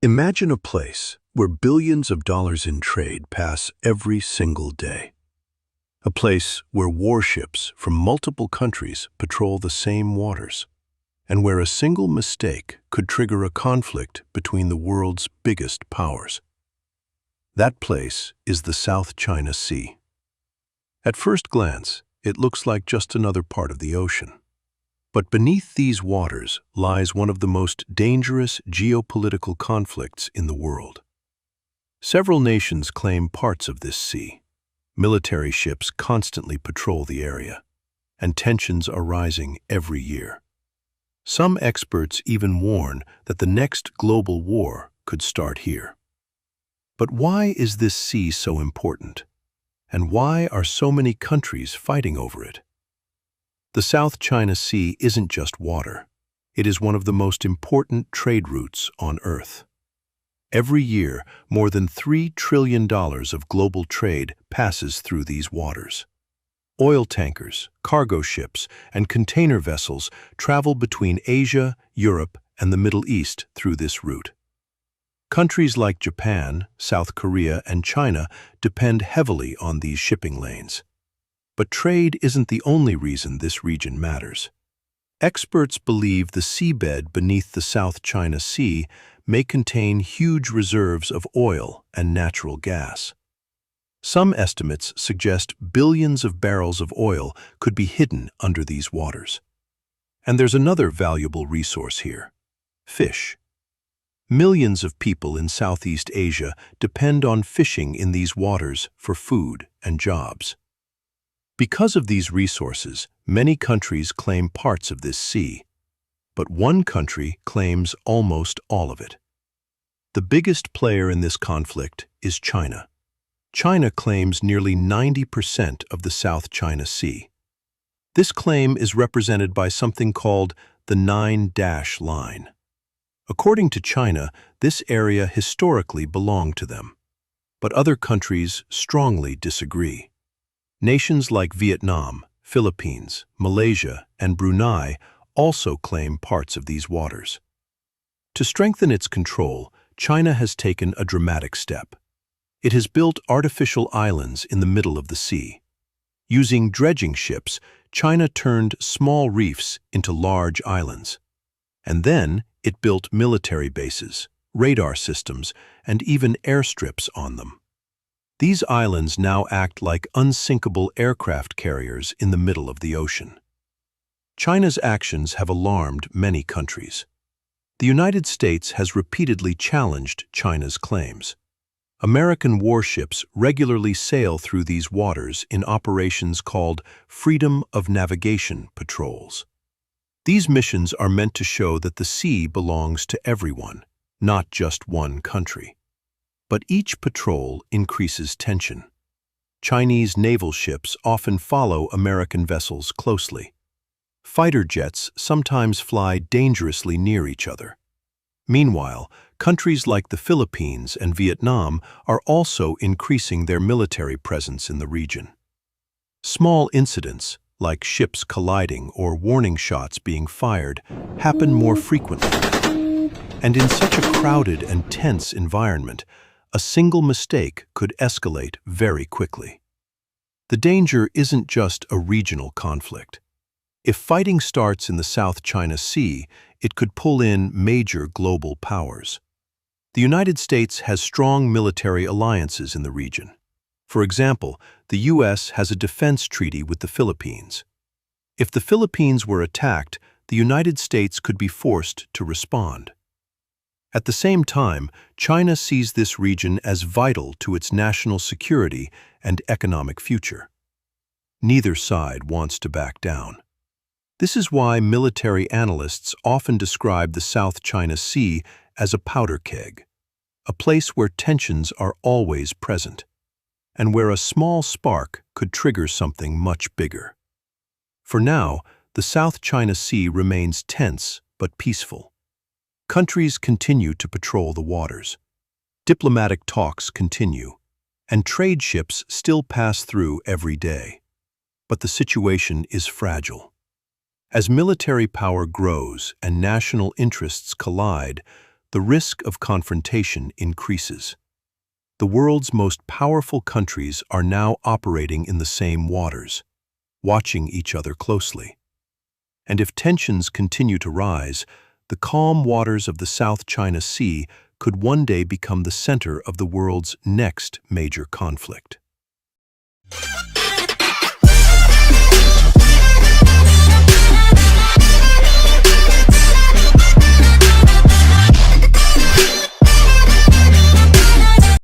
Imagine a place where billions of dollars in trade pass every single day. A place where warships from multiple countries patrol the same waters, and where a single mistake could trigger a conflict between the world's biggest powers. That place is the South China Sea. At first glance, it looks like just another part of the ocean. But beneath these waters lies one of the most dangerous geopolitical conflicts in the world. Several nations claim parts of this sea. Military ships constantly patrol the area, and tensions are rising every year. Some experts even warn that the next global war could start here. But why is this sea so important? And why are so many countries fighting over it? The South China Sea isn't just water. It is one of the most important trade routes on Earth. Every year, more than $3 trillion of global trade passes through these waters. Oil tankers, cargo ships, and container vessels travel between Asia, Europe, and the Middle East through this route. Countries like Japan, South Korea, and China depend heavily on these shipping lanes. But trade isn't the only reason this region matters. Experts believe the seabed beneath the South China Sea may contain huge reserves of oil and natural gas. Some estimates suggest billions of barrels of oil could be hidden under these waters. And there's another valuable resource here: fish. Millions of people in Southeast Asia depend on fishing in these waters for food and jobs. Because of these resources, many countries claim parts of this sea, but one country claims almost all of it. The biggest player in this conflict is China. China claims nearly 90% of the South China Sea. This claim is represented by something called the 9-dash line. According to China, this area historically belonged to them, but other countries strongly disagree. Nations like Vietnam, Philippines, Malaysia, and Brunei also claim parts of these waters. To strengthen its control, China has taken a dramatic step. It has built artificial islands in the middle of the sea. Using dredging ships, China turned small reefs into large islands. And then it built military bases, radar systems, and even airstrips on them. These islands now act like unsinkable aircraft carriers in the middle of the ocean. China's actions have alarmed many countries. The United States has repeatedly challenged China's claims. American warships regularly sail through these waters in operations called Freedom of Navigation patrols. These missions are meant to show that the sea belongs to everyone, not just one country. But each patrol increases tension. Chinese naval ships often follow American vessels closely. Fighter jets sometimes fly dangerously near each other. Meanwhile, countries like the Philippines and Vietnam are also increasing their military presence in the region. Small incidents, like ships colliding or warning shots being fired, happen more frequently. And in such a crowded and tense environment, a single mistake could escalate very quickly. The danger isn't just a regional conflict. If fighting starts in the South China Sea, it could pull in major global powers. The United States has strong military alliances in the region. For example, the U.S. has a defense treaty with the Philippines. If the Philippines were attacked, the United States could be forced to respond. At the same time, China sees this region as vital to its national security and economic future. Neither side wants to back down. This is why military analysts often describe the South China Sea as a powder keg, a place where tensions are always present, and where a small spark could trigger something much bigger. For now, the South China Sea remains tense but peaceful. Countries continue to patrol the waters. Diplomatic talks continue, and trade ships still pass through every day. But the situation is fragile. As military power grows and national interests collide, the risk of confrontation increases. The world's most powerful countries are now operating in the same waters, watching each other closely. And if tensions continue to rise, the calm waters of the South China Sea could one day become the center of the world's next major conflict.